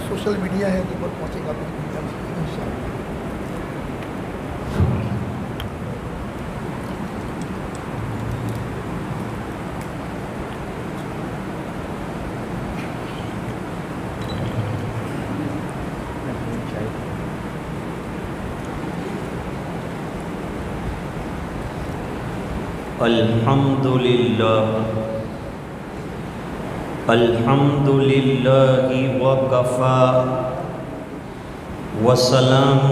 Social media ہے کہ پر پہنچے گا انشاءاللہ۔ الحمد للہ وکفا وسلام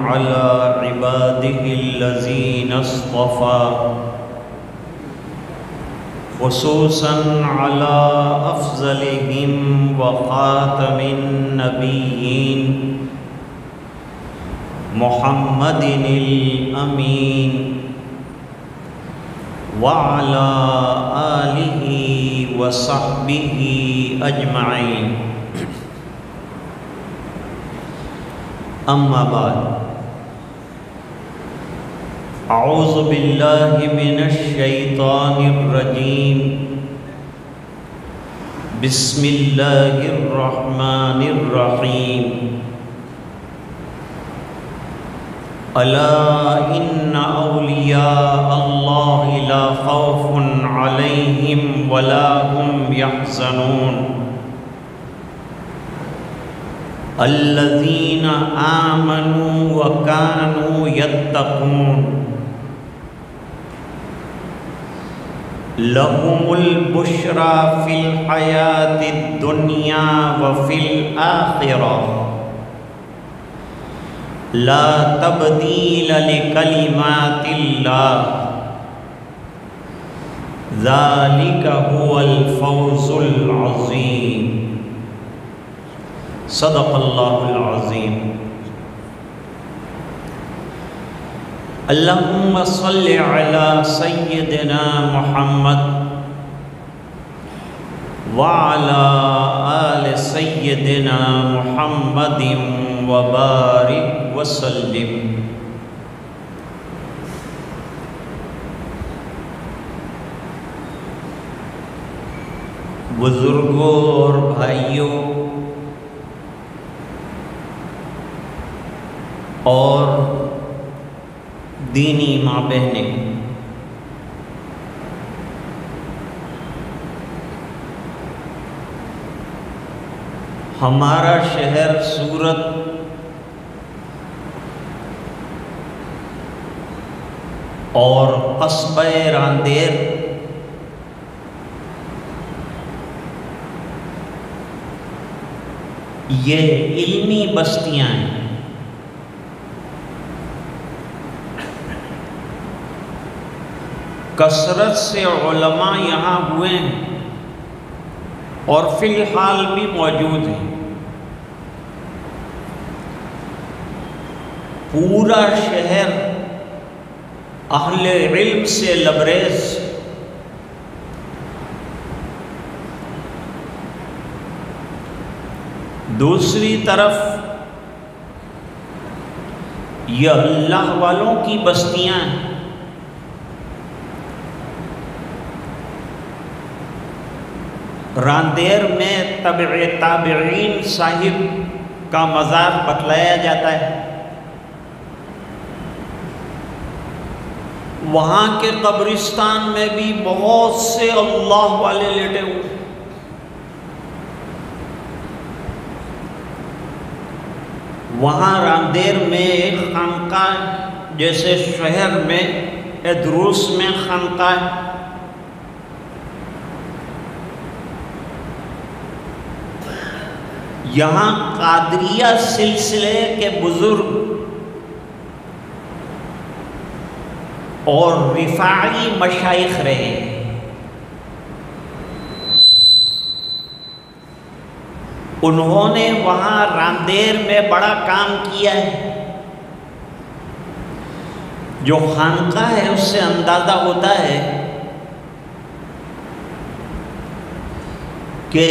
علی عبادہ الذین اصطفى خصوصا علی افضلہم وخاتم النبیین محمد الامین وعلى آلہ وصحبہ اجمعین، اما بعد، اعوذ باللہ من الشیطان الرجیم، بسم اللہ الرحمن الرحیم، الا ان اولیاء اللہ لا خوف علیہم ولا هم يحزنون الذین آمنوا وكانوا يتقون لهم البشرى في الحیاة الدنیا وفي الآخرة لا تبدیل لکلمات اللہ ذالک هو الفوز العظیم، صدق اللہ العظیم۔ اللہم صل علی سیدنا محمد وعلی آل سیدنا محمد وبارک وسلم۔ بزرگوں اور بھائیوں اور دینی ماں بہنیں، ہمارا شہر سورت اور قصبہ راندیر یہ علمی بستیاں ہیں۔ کثرت سے علماء یہاں ہوئے ہیں اور فی الحال بھی موجود ہیں۔ پورا شہر اہل علم سے لبریز، دوسری طرف یہ اللہ والوں کی بستیاں ہیں۔ راندیر میں تبع تابعین صاحب کا مزار بتلایا جاتا ہے، وہاں کے قبرستان میں بھی بہت سے اللہ والے لیٹے ہوئے۔ وہاں راندیر میں ایک خانقاہ جیسے شہر میں ادروس میں خانقاہ، یہاں قادریہ سلسلے کے بزرگ اور رفاعی مشائخ رہے، انہوں نے وہاں راندیر میں بڑا کام کیا ہے۔ جو خانقاہ ہے اس سے اندازہ ہوتا ہے کہ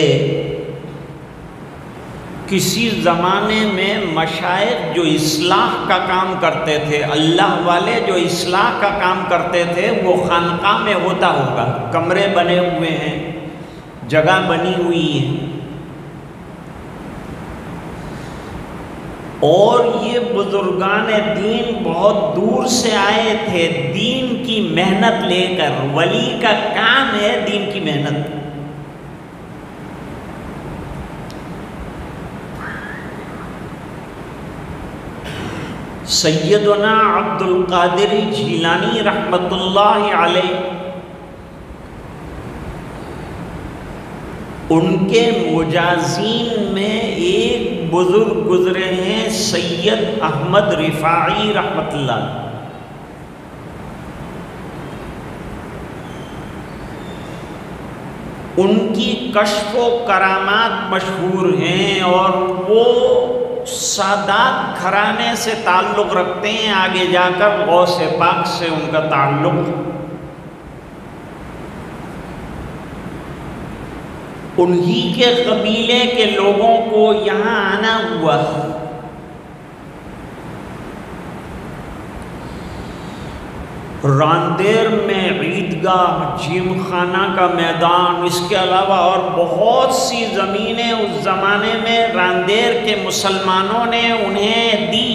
کسی زمانے میں مشائخ جو اصلاح کا کام کرتے تھے، اللہ والے جو اصلاح کا کام کرتے تھے، وہ خانقاہ میں ہوتا ہوگا، کمرے بنے ہوئے ہیں، جگہ بنی ہوئی ہے، اور یہ بزرگان دین بہت دور سے آئے تھے دین کی محنت لے کر۔ ولی کا کام ہے دین کی محنت۔ سیدنا عبد القادر جیلانی رحمۃ اللہ علیہ، ان کے مجازین میں ایک بزرگ گزرے ہیں سید احمد رفاعی رحمۃ اللہ۔ ان کی کشف و کرامات مشہور ہیں، اور وہ سادات گھرانے سے تعلق رکھتے ہیں، آگے جا کر غوث پاک سے ان کا تعلق۔ انہی کے قبیلے کے لوگوں کو یہاں آنا ہوا۔ راندیر میں عیدگاہ، جیم خانہ کا میدان، اس کے علاوہ اور بہت سی زمینیں اس زمانے میں راندیر کے مسلمانوں نے انہیں دی،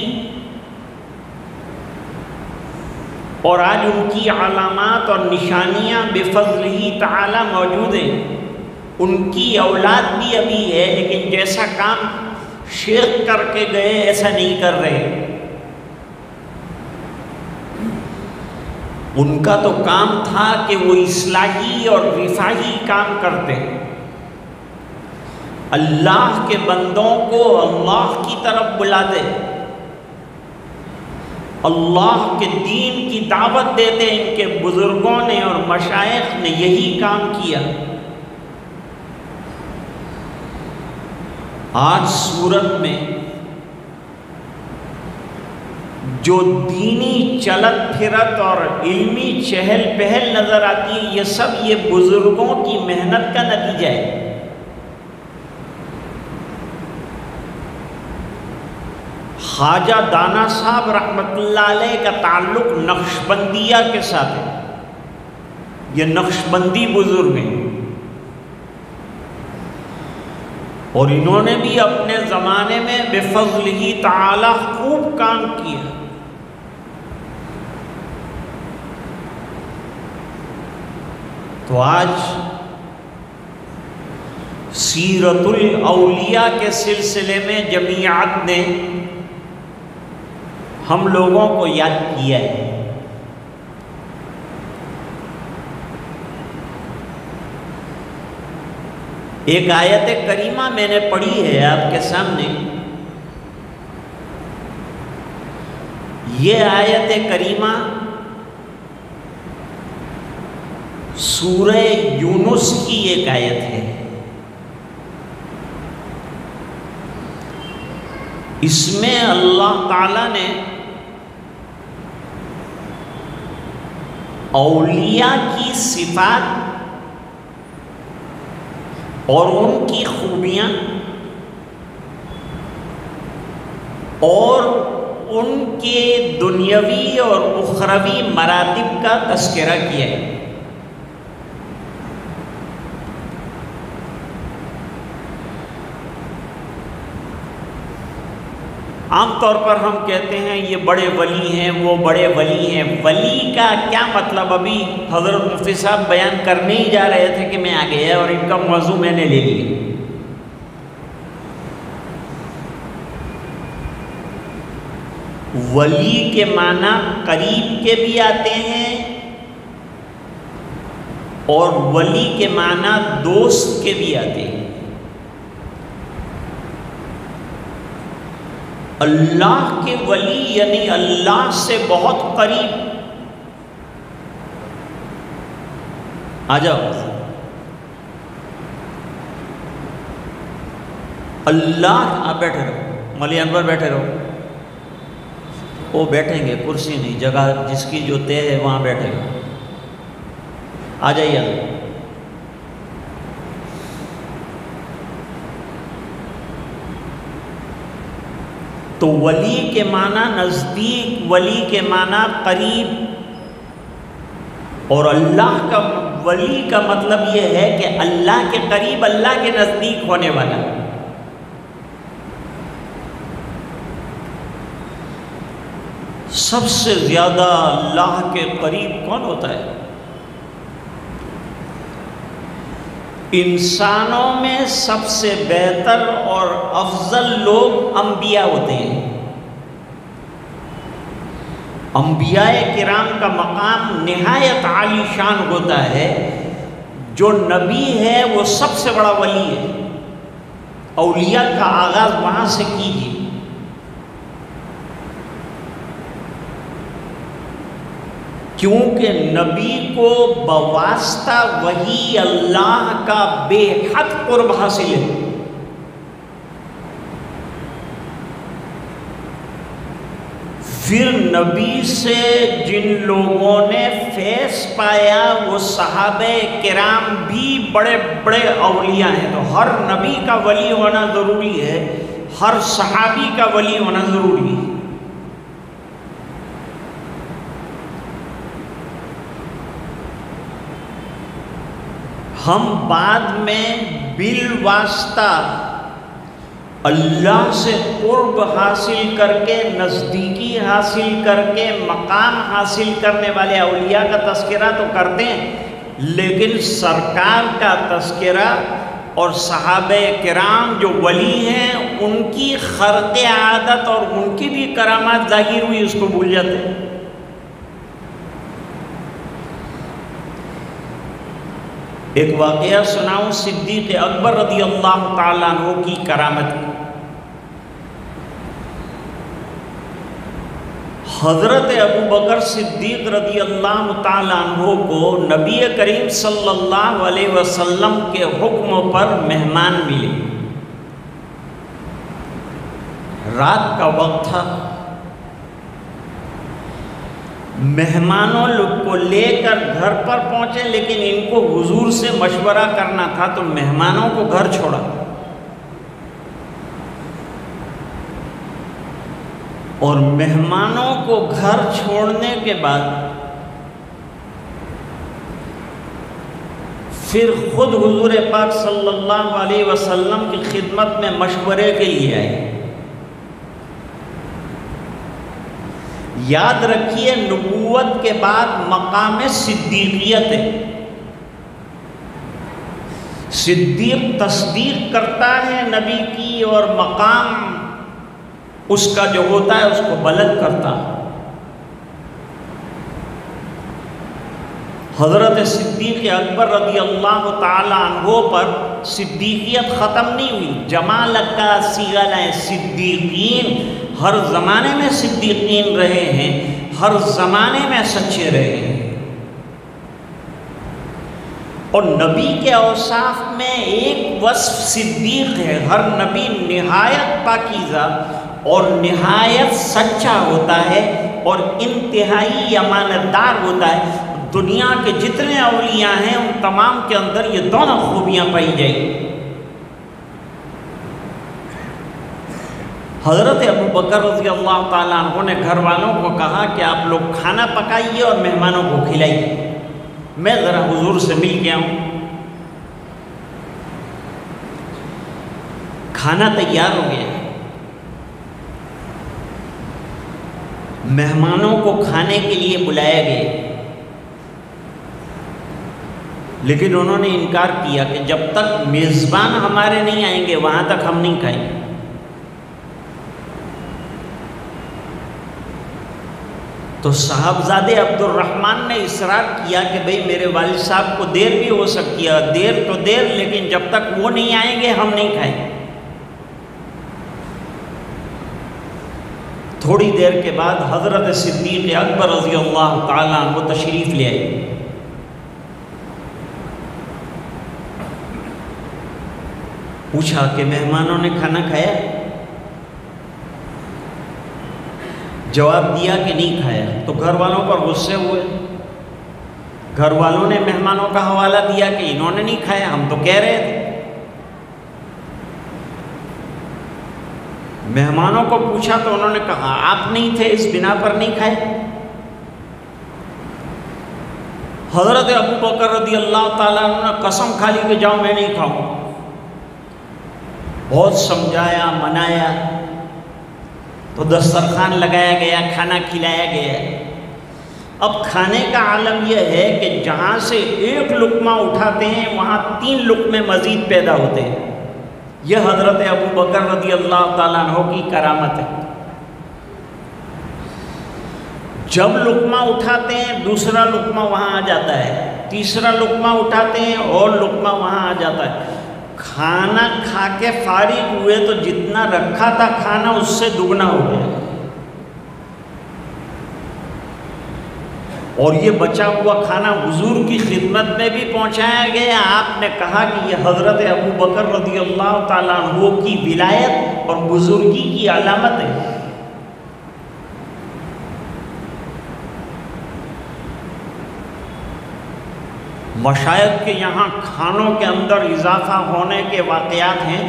اور آج ان کی علامات اور نشانیاں بفضلہ تعالی موجود ہیں۔ ان کی اولاد بھی ابھی ہے، لیکن جیسا کام شیخ کر کے گئے ایسا نہیں کر رہے۔ ان کا تو کام تھا کہ وہ اصلاحی اور رفاہی کام کرتے، اللہ کے بندوں کو اللہ کی طرف بلاتے، اللہ کے دین کی دعوت دیتے۔ ان کے بزرگوں نے اور مشائخ نے یہی کام کیا۔ آج صورت میں جو دینی چلت پھرت اور علمی چہل پہل نظر آتی ہے، یہ سب یہ بزرگوں کی محنت کا نتیجہ ہے۔ خواجہ دانا صاحب رحمۃ اللہ علیہ کا تعلق نقشبندیہ کے ساتھ ہے، یہ نقشبندی بزرگ ہیں، اور انہوں نے بھی اپنے زمانے میں بفضلہ تعالی خوب کام کیا۔ تو آج سیرت الاولیاء کے سلسلے میں جمعیت نے ہم لوگوں کو یاد کیا ہے۔ ایک آیت کریمہ میں نے پڑھی ہے آپ کے سامنے۔ یہ آیت کریمہ سورہ یونس کی ایک آیت ہے۔ اس میں اللہ تعالیٰ نے اولیاء کی صفات اور ان کی خوبیاں اور ان کے دنیاوی اور اخروی مراتب کا تذکرہ کیا ہے۔ عام طور پر ہم کہتے ہیں یہ بڑے ولی ہیں، وہ بڑے ولی ہیں۔ ولی کا کیا مطلب؟ ابھی حضرت مفتی صاحب بیان کرنے ہی جا رہے تھے کہ میں آ گیا اور ان کا موضوع میں نے لے لیا۔ ولی کے معنی قریب کے بھی آتے ہیں اور ولی کے معنی دوست کے بھی آتے ہیں۔ اللہ کے ولی یعنی اللہ سے بہت قریب۔ آ جاؤ، اللہ آپ بیٹھے رہو، مولی انور بیٹھے رہو، وہ بیٹھیں گے، کرسی نہیں، جگہ جس کی جو طے ہے وہاں بیٹھے گا۔ آ جائیے۔ تو ولی کے معنی نزدیک، ولی کے معنی قریب، اور اللہ کا ولی کا مطلب یہ ہے کہ اللہ کے قریب، اللہ کے نزدیک ہونے والا۔ سب سے زیادہ اللہ کے قریب کون ہوتا ہے؟ انسانوں میں سب سے بہتر اور افضل لوگ انبیاء ہوتے ہیں۔ انبیاء کرام کا مقام نہایت عالی شان ہوتا ہے۔ جو نبی ہے وہ سب سے بڑا ولی ہے۔ اولیاء کا آغاز وہاں سے کیجیے۔ کیونکہ نبی کو بواسطہ وحی اللہ کا بے حد قرب حاصل ہے۔ پھر نبی سے جن لوگوں نے فیض پایا وہ صحابہ کرام بھی بڑے بڑے اولیاء ہیں۔ تو ہر نبی کا ولی ہونا ضروری ہے، ہر صحابی کا ولی ہونا ضروری ہے۔ ہم بعد میں بالواسطہ اللہ سے قرب حاصل کر کے، نزدیکی حاصل کر کے، مقام حاصل کرنے والے اولیاء کا تذکرہ تو کرتے ہیں، لیکن سرکار کا تذکرہ اور صحابہ کرام جو ولی ہیں ان کی خرق عادت اور ان کی بھی کرامات ظاہر ہوئی، اس کو بھول جاتے ہیں۔ ایک واقعہ سناؤں صدیق اکبر رضی اللہ تعالیٰ عنہ کی کرامت کی۔ حضرت ابو بکر صدیق رضی اللہ تعالیٰ عنہ کو نبی کریم صلی اللہ علیہ وسلم کے حکم پر مہمان ملے۔ رات کا وقت تھا، مہمانوں کو لے کر گھر پر پہنچے، لیکن ان کو حضور سے مشورہ کرنا تھا تو مہمانوں کو گھر چھوڑا۔ اور مہمانوں کو گھر چھوڑنے کے بعد پھر خود حضور پاک صلی اللہ علیہ وسلم کی خدمت میں مشورے کے لیے آئے۔ یاد رکھیے نبوت کے بعد مقام صدیقیت ہے۔ صدیق تصدیق کرتا ہے نبی کی، اور مقام اس کا جو ہوتا ہے اس کو بلند کرتا ہے۔ حضرت صدیق اکبر رضی اللہ تعالی عنہ پر صدیقیت ختم نہیں ہوئی، جمع لگا سیغل صدیقین، ہر زمانے میں صدیقین رہے ہیں، ہر زمانے میں سچے رہے ہیں۔ اور نبی کے اوصاف میں ایک وصف صدیق ہے۔ ہر نبی نہایت پاکیزہ اور نہایت سچا ہوتا ہے اور انتہائی امانت دار ہوتا ہے۔ دنیا کے جتنے اولیاء ہیں ان تمام کے اندر یہ دونوں خوبیاں پائی جائیں گی۔ حضرت ابو بکر رضی اللہ تعالیٰ عنہ نے گھر والوں کو کہا کہ آپ لوگ کھانا پکائیے اور مہمانوں کو کھلائیے، میں ذرا حضور سے مل کے آؤں۔ کھانا تیار ہو گیا، مہمانوں کو کھانے کے لیے بلایا گیا، لیکن انہوں نے انکار کیا کہ جب تک میزبان ہمارے نہیں آئیں گے وہاں تک ہم نہیں کھائیں گے۔ تو صاحبزادے عبد الرحمن نے اصرار کیا کہ بھئی میرے والد صاحب کو دیر بھی ہو سکتی ہے، دیر تو دیر، لیکن جب تک وہ نہیں آئیں گے ہم نہیں کھائیں گے۔ تھوڑی دیر کے بعد حضرت صدیق اکبر رضی اللہ تعالیٰ عنہ تشریف لے آئے۔ پوچھا کہ مہمانوں نے کھانا کھایا؟ جواب دیا کہ نہیں کھایا۔ تو گھر والوں پر غصے ہوئے۔ گھر والوں نے مہمانوں کا حوالہ دیا کہ انہوں نے نہیں کھایا، ہم تو کہہ رہے تھے۔ مہمانوں کو پوچھا تو انہوں نے کہا آپ نہیں تھے اس بنا پر نہیں کھائے۔ حضرت ابو بکر رضی اللہ تعالیٰ عنہ نے قسم کھا لی کہ جاؤ میں نہیں کھاؤں۔ بہت سمجھایا منایا تو دسترخوان لگایا گیا، کھانا کھلایا گیا۔ اب کھانے کا عالم یہ ہے کہ جہاں سے ایک لقمہ اٹھاتے ہیں وہاں 3 لقمے مزید پیدا ہوتے ہیں۔ یہ حضرت ابو بکر رضی اللہ تعالیٰ عنہ کی کرامت ہے۔ جب لقمہ اٹھاتے ہیں دوسرا لقمہ وہاں آ جاتا ہے، تیسرا لقمہ اٹھاتے ہیں اور لقمہ وہاں آ جاتا ہے۔ کھانا کھا کے فارغ ہوئے تو جتنا رکھا تھا کھانا اس سے دگنا ہو گیا، اور یہ بچا ہوا کھانا حضور کی خدمت میں بھی پہنچایا گیا۔ آپ نے کہا کہ یہ حضرت ابو بکر رضی اللہ تعالیٰ عنہ کی ولایت اور بزرگی کی علامت ہے۔ مشائخ کے یہاں کھانوں کے اندر اضافہ ہونے کے واقعات ہیں۔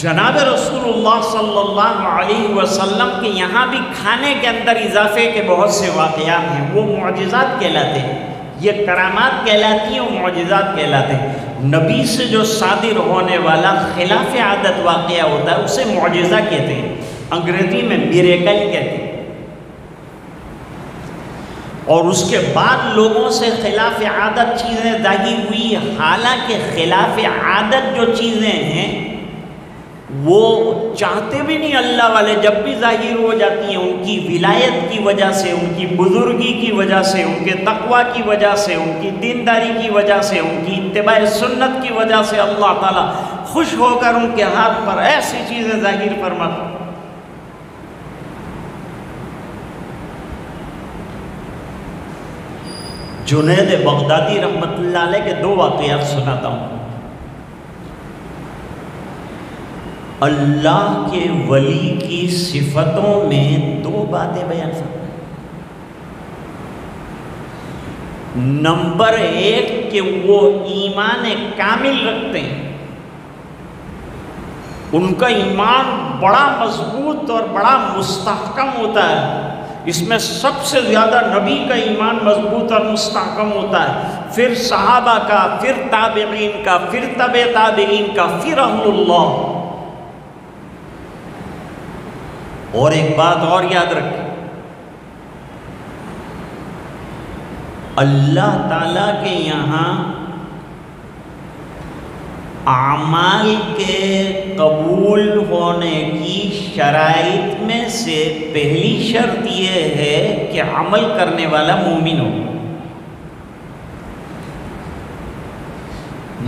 جناب رسول اللہ صلی اللہ علیہ وسلم کے یہاں بھی کھانے کے اندر اضافے کے بہت سے واقعات ہیں، وہ معجزات کہلاتے ہیں۔ یہ کرامات کہلاتی ہیں، وہ معجزات کہلاتے ہیں۔ نبی سے جو صادر ہونے والا خلاف عادت واقعہ ہوتا ہے اسے معجزہ کہتے ہیں، انگریزی میں میریکل کہتے ہیں۔ اور اس کے بعد لوگوں سے خلاف عادت چیزیں ظاہر ہوئی، حالانکہ خلاف عادت جو چیزیں ہیں وہ چاہتے بھی نہیں اللہ والے، جب بھی ظاہر ہو جاتی ہیں ان کی ولایت کی وجہ سے، ان کی بزرگی کی وجہ سے، ان کے تقوی کی وجہ سے، ان کی دینداری کی وجہ سے، ان کی اتباع سنت کی وجہ سے اللہ تعالیٰ خوش ہو کر ان کے ہاتھ پر ایسی چیزیں ظاہر فرماتا۔ جنید بغدادی رحمت اللہ علیہ کے 2 واقعات سناتا ہوں۔ اللہ کے ولی کی صفتوں میں 2 باتیں بیان فرمائیں۔ نمبر 1 کہ وہ ایمان کامل رکھتے ہیں، ان کا ایمان بڑا مضبوط اور بڑا مستحکم ہوتا ہے۔ اس میں سب سے زیادہ نبی کا ایمان مضبوط اور مستحکم ہوتا ہے، پھر صحابہ کا، پھر تابعین کا، پھر تبع تابعین کا، پھر اہل اللہ۔ اور ایک بات اور یاد رکھیں، اللہ تعالیٰ کے یہاں اعمال کے قبول ہونے کی شرائط میں سے پہلی شرط یہ ہے کہ عمل کرنے والا مومن ہو۔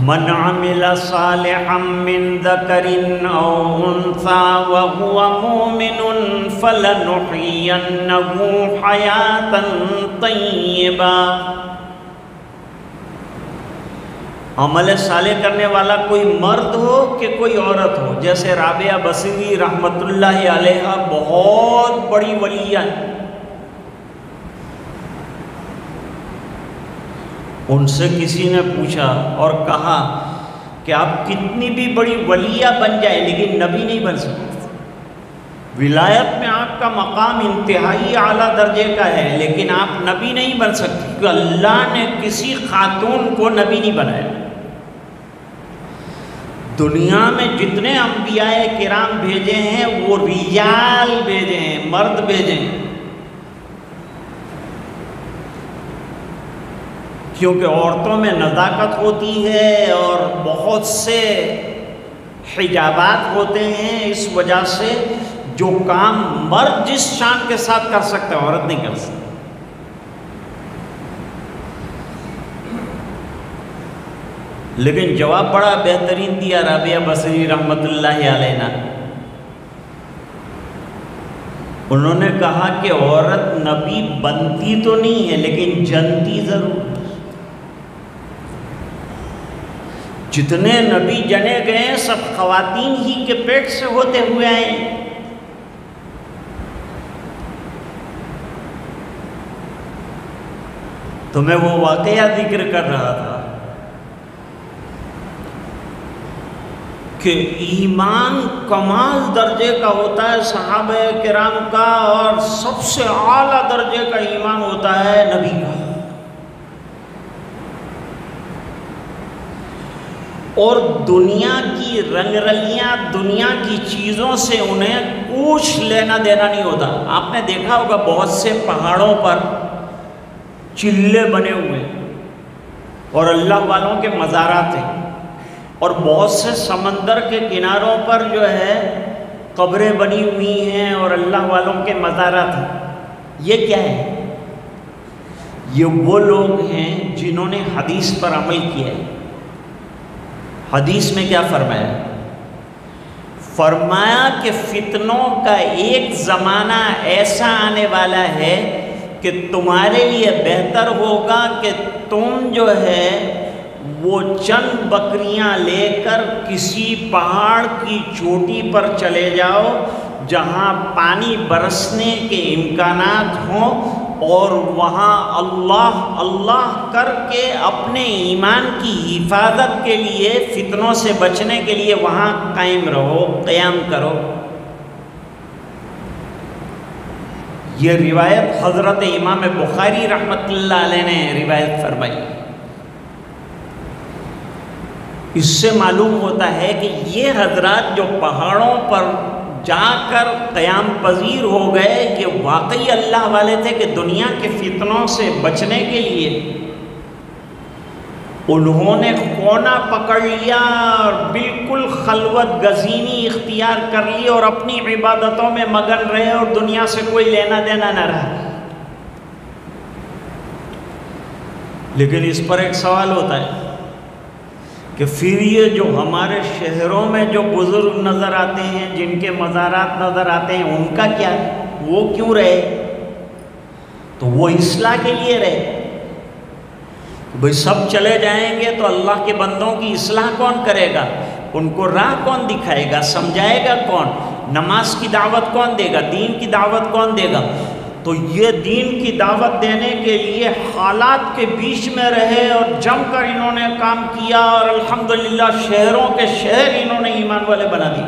من عمل صالحا من ذکر او انثى وهو مؤمن فلنحيينه حیاتا طیبا۔ عمل صالح کرنے والا کوئی مرد ہو کہ کوئی عورت ہو، جیسے رابعہ بصری رحمت اللہ علیہ بہت بڑی ولیہ ہیں، ان سے کسی نے پوچھا اور کہا کہ آپ کتنی بھی بڑی ولیہ بن جائے لیکن نبی نہیں بن سکتے۔ ولایت میں آپ کا مقام انتہائی اعلیٰ درجے کا ہے لیکن آپ نبی نہیں بن سکتے، کیونکہ اللہ نے کسی خاتون کو نبی نہیں بنایا۔ دنیا میں جتنے انبیاء کرام بھیجے ہیں وہ رجال بھیجے ہیں، مرد بھیجے ہیں، کیونکہ عورتوں میں نزاکت ہوتی ہے اور بہت سے حجابات ہوتے ہیں، اس وجہ سے جو کام مرد جس شان کے ساتھ کر سکتا ہے عورت نہیں کر سکتی۔ لیکن جواب بڑا بہترین دیا رابعہ بصری رحمت اللہ علیہ نے۔ انہوں نے کہا کہ عورت نبی بنتی تو نہیں ہے لیکن جنتی ضرور۔ جتنے نبی جنے گئے ہیں سب خواتین ہی کے پیٹ سے ہوتے ہوئے آئے ہیں۔ تو میں وہ واقعہ ذکر کر رہا تھا کہ ایمان کمال درجے کا ہوتا ہے صحابہ کرام کا، اور سب سے اعلیٰ درجے کا ایمان ہوتا ہے نبی کا. اور دنیا کی رنگ رلیاں، دنیا کی چیزوں سے انہیں کچھ لینا دینا نہیں ہوتا. آپ نے دیکھا ہوگا بہت سے پہاڑوں پر چلے بنے ہوئے اور اللہ والوں کے مزارات ہیں، اور بہت سے سمندر کے کناروں پر جو ہے قبریں بنی ہوئی ہیں اور اللہ والوں کے مزارات ہیں. یہ کیا ہے؟ یہ وہ لوگ ہیں جنہوں نے حدیث پر عمل کیا ہے. حدیث میں کیا فرمایا؟ فرمایا کہ فتنوں کا ایک زمانہ ایسا آنے والا ہے کہ تمہارے لیے بہتر ہوگا کہ تم جو ہے وہ چند بکریاں لے کر کسی پہاڑ کی چوٹی پر چلے جاؤ جہاں پانی برسنے کے امکانات ہوں، اور وہاں اللہ اللہ کر کے اپنے ایمان کی حفاظت کے لیے، فتنوں سے بچنے کے لیے وہاں قائم رہو، قیام کرو. یہ روایت حضرت امام بخاری رحمۃ اللہ علیہ نے روایت فرمائی. اس سے معلوم ہوتا ہے کہ یہ حضرات جو پہاڑوں پر جا کر قیام پذیر ہو گئے، کہ واقعی اللہ والے تھے کہ دنیا کے فتنوں سے بچنے کے لیے انہوں نے کونا پکڑ لیا اور بالکل خلوت گزینی اختیار کر لی اور اپنی عبادتوں میں مگن رہے اور دنیا سے کوئی لینا دینا نہ رہا. لیکن اس پر ایک سوال ہوتا ہے کہ پھر یہ جو ہمارے شہروں میں جو بزرگ نظر آتے ہیں، جن کے مزارات نظر آتے ہیں، ان کا کیا ہے؟ وہ کیوں رہے؟ تو وہ اصلاح کے لیے رہے. بھئی سب چلے جائیں گے تو اللہ کے بندوں کی اصلاح کون کرے گا؟ ان کو راہ کون دکھائے گا؟ سمجھائے گا کون؟ نماز کی دعوت کون دے گا؟ دین کی دعوت کون دے گا؟ تو یہ دین کی دعوت دینے کے لیے حالات کے بیچ میں رہے اور جم کر انہوں نے کام کیا، اور الحمدللہ شہروں کے شہر انہوں نے ایمان والے بنا دی.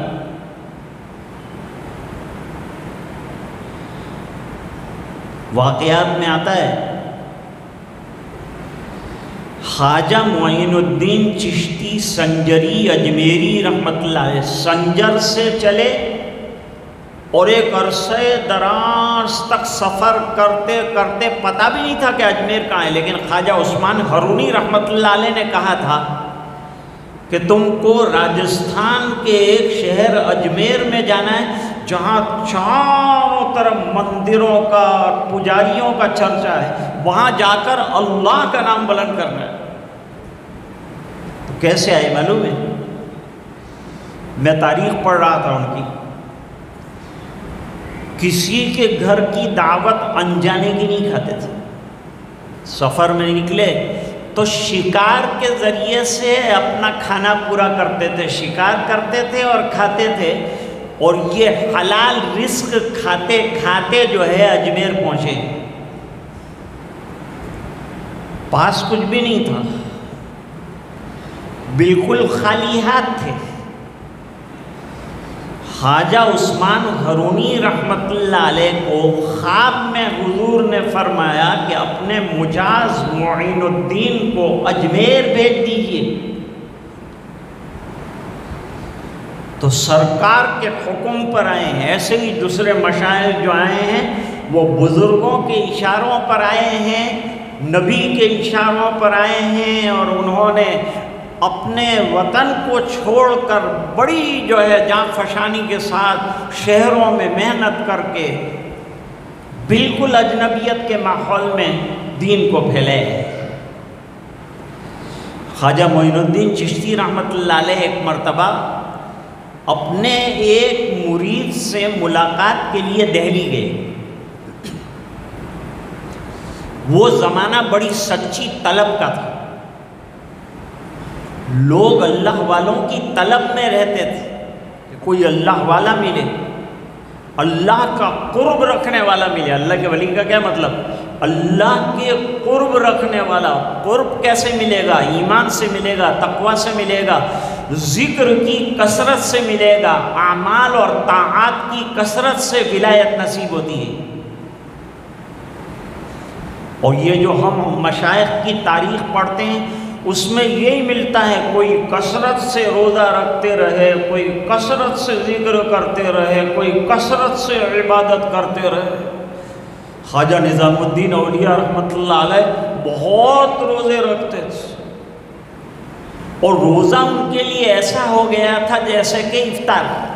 واقعات میں آتا ہے خواجہ معین الدین چشتی سنجری اجمیری رحمت اللہ علیہ سنجر سے چلے اور ایک عرصے دراز تک سفر کرتے کرتے پتہ بھی نہیں تھا کہ اجمیر کہاں ہے، لیکن خواجہ عثمان ہرونی رحمت اللہ علیہ نے کہا تھا کہ تم کو راجستھان کے ایک شہر اجمیر میں جانا ہے جہاں چاروں طرف مندروں کا، پجاریوں کا چرچا ہے، وہاں جا کر اللہ کا نام بلند کرنا ہے. تو کیسے آئے معلوم ہے؟ میں تاریخ پڑھ رہا تھا ان کی. کسی کے گھر کی دعوت انجانے کی نہیں کھاتے تھے. سفر میں نکلے تو شکار کے ذریعے سے اپنا کھانا پورا کرتے تھے، شکار کرتے تھے اور کھاتے تھے، اور یہ حلال رزق کھاتے کھاتے جو ہے اجمیر پہنچے. پاس کچھ بھی نہیں تھا، بالکل خالی ہاتھ تھے. خواجہ عثمان ہرونی رحمت اللہ علیہ کو خواب میں حضور نے فرمایا کہ اپنے مجاز معین الدین کو اجمیر بھیج دیجیے. تو سرکار کے حکم پر آئے ہیں. ایسے ہی دوسرے مشائخ جو آئے ہیں وہ بزرگوں کے اشاروں پر آئے ہیں، نبی کے اشاروں پر آئے ہیں، اور انہوں نے اپنے وطن کو چھوڑ کر بڑی جو ہے جاں فشانی کے ساتھ شہروں میں محنت کر کے بالکل اجنبیت کے ماحول میں دین کو پھیلے. خواجہ معین الدین چشتی رحمت اللہ علیہ ایک مرتبہ اپنے ایک مرید سے ملاقات کے لیے دہلی گئے. وہ زمانہ بڑی سچی طلب کا تھا. لوگ اللہ والوں کی طلب میں رہتے تھے کہ کوئی اللہ والا ملے، اللہ کا قرب رکھنے والا ملے. اللہ کے ولی کا کیا مطلب؟ اللہ کے قرب رکھنے والا. قرب کیسے ملے گا؟ ایمان سے ملے گا، تقوی سے ملے گا. ذکر کی کثرت سے ملے گا، اعمال اور طاعات کی کثرت سے ولایت نصیب ہوتی ہے۔ اور یہ جو ہم مشائخ کی تاریخ پڑھتے ہیں اس میں یہی ملتا ہے، کوئی کثرت سے روزہ رکھتے رہے، کوئی کثرت سے ذکر کرتے رہے، کوئی کثرت سے عبادت کرتے رہے۔ خواجہ نظام الدین اولیاء رحمۃ اللہ علیہ بہت روزے رکھتے تھے، اور روزہ ان کے لیے ایسا ہو گیا تھا جیسے کہ افطار۔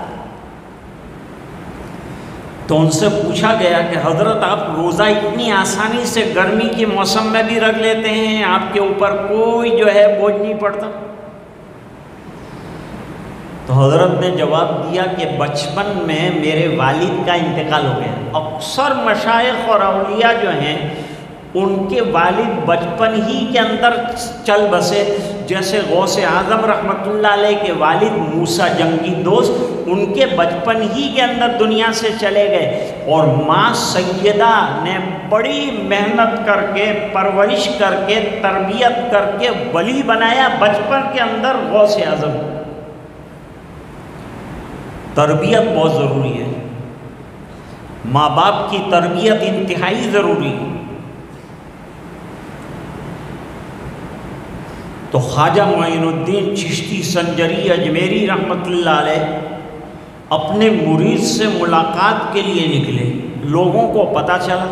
تو ان سے پوچھا گیا کہ حضرت آپ روزہ اتنی آسانی سے گرمی کے موسم میں بھی رکھ لیتے ہیں، آپ کے اوپر کوئی جو ہے بوجھ نہیں پڑتا؟ تو حضرت نے جواب دیا کہ بچپن میں میرے والد کا انتقال ہو گیا۔ اکثر مشائخ اور اولیاء جو ہیں ان کے والد بچپن ہی کے اندر چل بسے، جیسے غوث اعظم رحمۃ اللہ علیہ کے والد موسیٰ جنگی دوست ان کے بچپن ہی کے اندر دنیا سے چلے گئے، اور ماں سیدہ نے بڑی محنت کر کے، پرورش کر کے، تربیت کر کے ولی بنایا بچپن کے اندر غوث اعظم۔ تربیت بہت ضروری ہے، ماں باپ کی تربیت انتہائی ضروری ہے۔ تو خواجہ معین الدین چشتی سنجری اجمیری رحمۃ اللہ علیہ اپنے مرید سے ملاقات کے لیے نکلے۔ لوگوں کو پتہ چلا،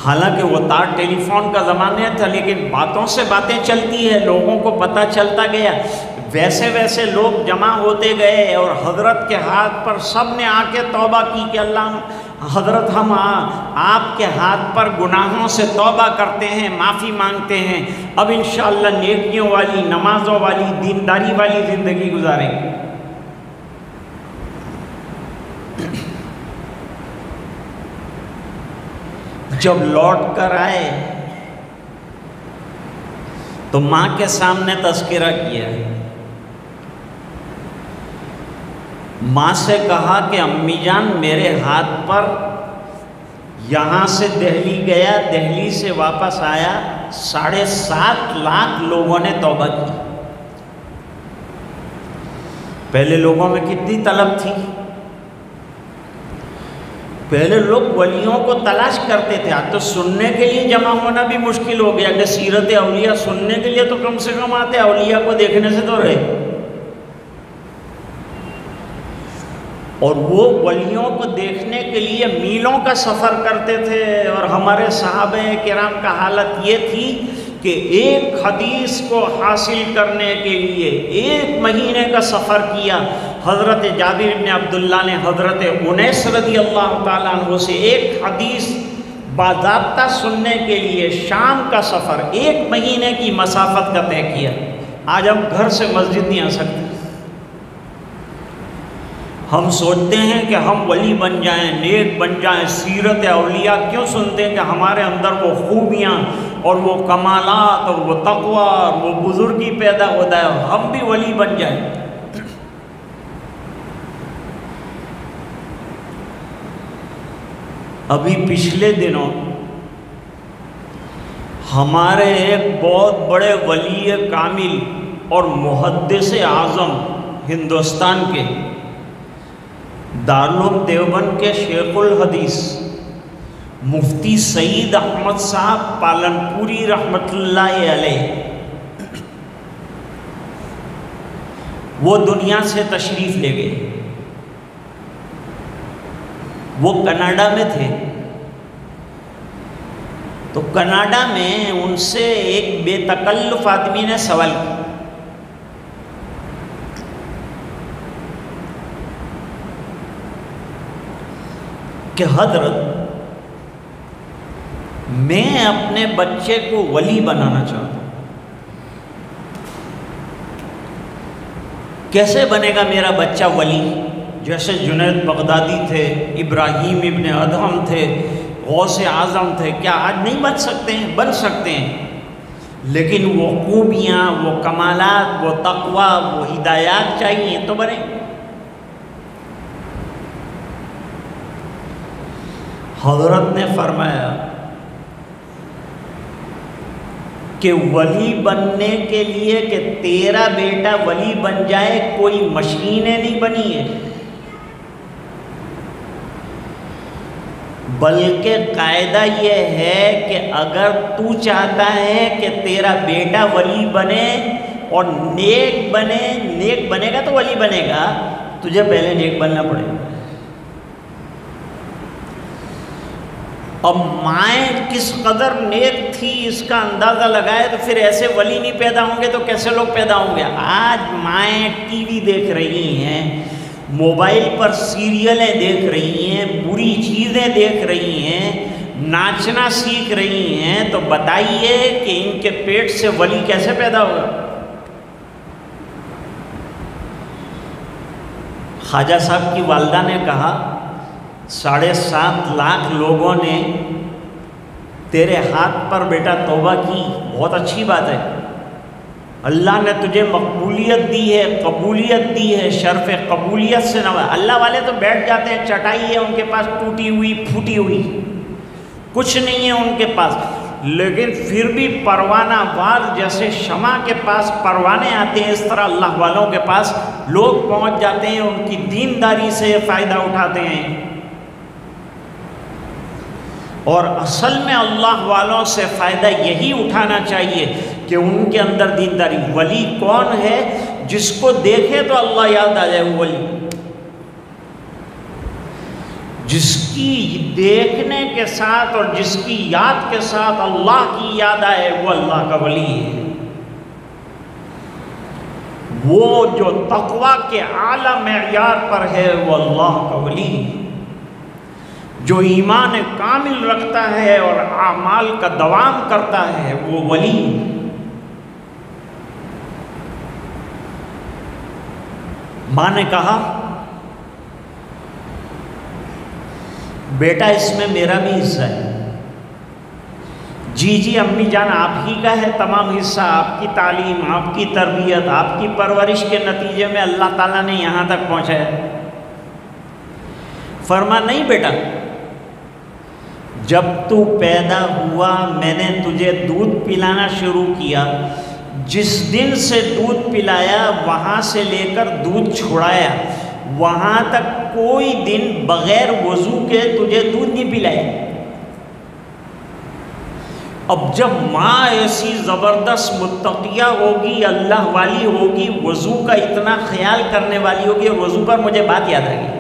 حالانکہ وہ تار ٹیلی فون کا زمانہ تھا، لیکن باتوں سے باتیں چلتی ہے، لوگوں کو پتہ چلتا گیا۔ ویسے ویسے لوگ جمع ہوتے گئے، اور حضرت کے ہاتھ پر سب نے آ کے توبہ کی کہ اللہ حضرت ہم آپ کے ہاتھ پر گناہوں سے توبہ کرتے ہیں، معافی مانگتے ہیں، اب انشاءاللہ نیکیوں والی، نمازوں والی، دینداری والی زندگی گزاریں گے۔ جب لوٹ کر آئے تو ماں کے سامنے تذکرہ کیا، ماں سے کہا کہ امی جان میرے ہاتھ پر یہاں سے دہلی گیا، دہلی سے واپس آیا، 7.5 لاکھ لوگوں نے توبہ کی۔ پہلے لوگوں میں کتنی طلب تھی؟ پہلے لوگ ولیوں کو تلاش کرتے تھے، آج تو سننے کے لیے جمع ہونا بھی مشکل ہو گیا کہ سیرت اولیاء سننے کے لیے تو کم سے کم آتے، اولیاء کو دیکھنے سے تو رہے۔ اور وہ ولیوں کو دیکھنے کے لیے میلوں کا سفر کرتے تھے، اور ہمارے صحابہ کرام کا حالت یہ تھی کہ ایک حدیث کو حاصل کرنے کے لیے 1 مہینے کا سفر کیا۔ حضرت جابر بن عبداللہ نے حضرت انیس رضی اللہ تعالیٰ عنہ سے ایک حدیث باضابطہ سننے کے لیے شام کا سفر 1 مہینے کی مسافت کا طے کیا۔ آج ہم گھر سے مسجد نہیں آ سکتے، ہم سوچتے ہیں کہ ہم ولی بن جائیں، نیک بن جائیں، سیرت اولیاء کیوں سنتے ہیں کہ ہمارے اندر وہ خوبیاں اور وہ کمالات اور وہ تقوی اور وہ بزرگی پیدا ہوتا ہے، اور ہم بھی ولی بن جائیں۔ ابھی پچھلے دنوں ہمارے ایک بہت بڑے ولی کامل اور محدث اعظم ہندوستان کے دارالعلوم دیوبند کے شیخ الحدیث مفتی سعید احمد صاحب پالنپوری رحمۃ اللہ علیہ، وہ دنیا سے تشریف لے گئے۔ وہ کینیڈا میں تھے، تو کینیڈا میں ان سے ایک بے تکلف آدمی نے سوال کیا کہ حضرت میں اپنے بچے کو ولی بنانا چاہتا ہوں، کیسے بنے گا میرا بچہ ولی؟ جیسے جنید بغدادی تھے، ابراہیم ابن ادہم تھے، غوث اعظم تھے، کیا آج نہیں بن سکتے ہیں؟ بن سکتے ہیں، لیکن وہ خوبیاں، وہ کمالات، وہ تقوی، وہ ہدایات چاہیے تو بنے۔ حضرت نے فرمایا کہ ولی بننے کے لیے کہ تیرا بیٹا ولی بن جائے کوئی مشینیں نہیں بنی ہیں، بلکہ قاعدہ یہ ہے کہ اگر تو چاہتا ہے کہ تیرا بیٹا ولی بنے اور نیک بنے گا تو ولی بنے گا، تجھے پہلے نیک بننا پڑے گا۔ اب مائیں کس قدر نیک تھی اس کا اندازہ لگائے تو پھر ایسے ولی نہیں پیدا ہوں گے تو کیسے لوگ پیدا ہوں گے؟ آج مائیں ٹی وی دیکھ رہی ہیں، موبائل پر سیریلیں دیکھ رہی ہیں، بری چیزیں دیکھ رہی ہیں، ناچنا سیکھ رہی ہیں، تو بتائیے کہ ان کے پیٹ سے ولی کیسے پیدا ہوگا؟ خواجہ صاحب کی والدہ نے کہا 7.5 لاکھ لوگوں نے تیرے ہاتھ پر بیٹا توبہ کی، بہت اچھی بات ہے، اللہ نے تجھے مقبولیت دی ہے، قبولیت دی ہے، شرف قبولیت سے نوازا۔ اللہ والے تو بیٹھ جاتے ہیں، چٹائی ہے ان کے پاس ٹوٹی ہوئی پھوٹی ہوئی، کچھ نہیں ہے ان کے پاس، لیکن پھر بھی پروانہ وار جیسے شمع کے پاس پروانے آتے ہیں، اس طرح اللہ والوں کے پاس لوگ پہنچ جاتے ہیں، ان کی دینداری سے فائدہ اٹھاتے ہیں۔ اور اصل میں اللہ والوں سے فائدہ یہی اٹھانا چاہیے کہ ان کے اندر دینداری۔ ولی کون ہے؟ جس کو دیکھے تو اللہ یاد آ جائے، وہ ولی۔ جس کی دیکھنے کے ساتھ اور جس کی یاد کے ساتھ اللہ کی یاد آئے وہ اللہ کا ولی ہے۔ وہ جو تقوی کے اعلیٰ معیار پر ہے وہ اللہ کا ولی ہے۔ جو ایمان کامل رکھتا ہے اور اعمال کا دوام کرتا ہے وہ ولی۔ ماں نے کہا بیٹا اس میں میرا بھی حصہ ہے۔ جی امی جان آپ ہی کا ہے تمام حصہ، آپ کی تعلیم، آپ کی تربیت، آپ کی پرورش کے نتیجے میں اللہ تعالیٰ نے یہاں تک پہنچایا۔ فرما نہیں بیٹا، جب تو پیدا ہوا میں نے تجھے دودھ پلانا شروع کیا، جس دن سے دودھ پلایا وہاں سے لے کر دودھ چھڑایا وہاں تک کوئی دن بغیر وضو کے تجھے دودھ نہیں پلایا۔ اب جب ماں ایسی زبردست متقیہ ہوگی، اللہ والی ہوگی، وضو کا اتنا خیال کرنے والی ہوگی، اور وضو پر مجھے بات یاد آ گئی،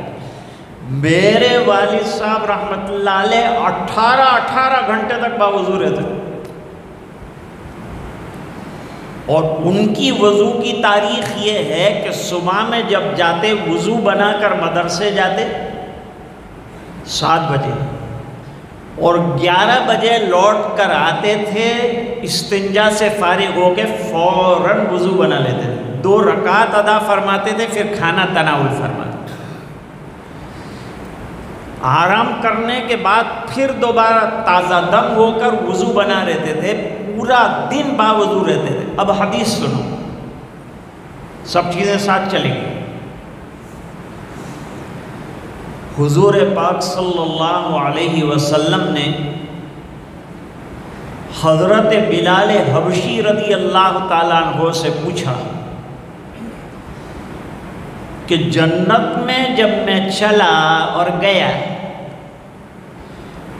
میرے والد صاحب رحمت اللہ علیہ 18 گھنٹے تک باوضو رہتے تھے، اور ان کی وضو کی تاریخ یہ ہے کہ صبح میں جب جاتے وضو بنا کر مدرسے جاتے 7 بجے، اور 11 بجے لوٹ کر آتے تھے، استنجا سے فارغ ہو کے فوراً وضو بنا لیتے تھے، 2 رکعت ادا فرماتے تھے، پھر کھانا تناول فرماتے تھے، آرام کرنے کے بعد پھر دوبارہ تازہ دم ہو کر وضو بنا رہتے تھے، پورا دن باوضو رہتے تھے۔ اب حدیث سنو، سب چیزیں ساتھ چلیں گی۔ حضور پاک صلی اللہ علیہ وسلم نے حضرت بلال حبشی رضی اللہ تعالیٰ عنہ سے پوچھا کہ جنت میں جب میں چلا اور گیا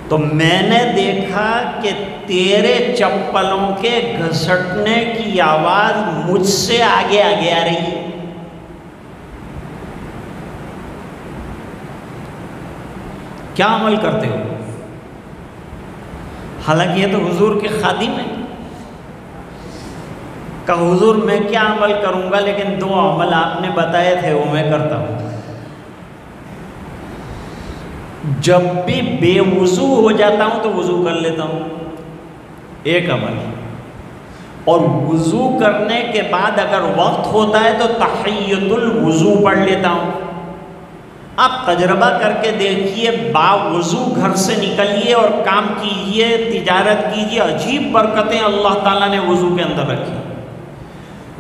تو میں نے دیکھا کہ تیرے چپلوں کے گھسٹنے کی آواز مجھ سے آگے آگے آ رہی ہے، کیا عمل کرتے ہو؟ حالانکہ یہ تو حضور کے خادم ہیں۔ کہ حضور میں کیا عمل کروں گا، لیکن 2 عمل آپ نے بتائے تھے وہ میں کرتا ہوں۔ جب بھی بے وضو ہو جاتا ہوں تو وضو کر لیتا ہوں، ایک عمل، اور وضو کرنے کے بعد اگر وقت ہوتا ہے تو تحیۃ الوضو پڑھ لیتا ہوں۔ آپ تجربہ کر کے دیکھیے، با وضو گھر سے نکلیے اور کام کیجئے، تجارت کیجئے، عجیب برکتیں اللہ تعالیٰ نے وضو کے اندر رکھی۔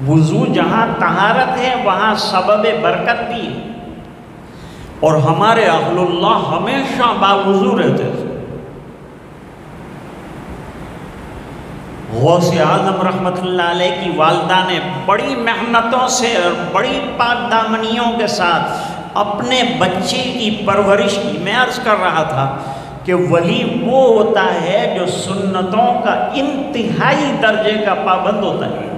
وضو جہاں طہارت ہے وہاں سبب برکت بھی ہے، اور ہمارے اہل اللہ ہمیشہ باوضو رہتے تھے۔ غوث اعظم رحمۃ اللہ علیہ کی والدہ نے بڑی محنتوں سے اور بڑی پاک دامنیوں کے ساتھ اپنے بچے کی پرورش کی. میں عرض کر رہا تھا کہ ولی وہ ہوتا ہے جو سنتوں کا انتہائی درجے کا پابند ہوتا ہے،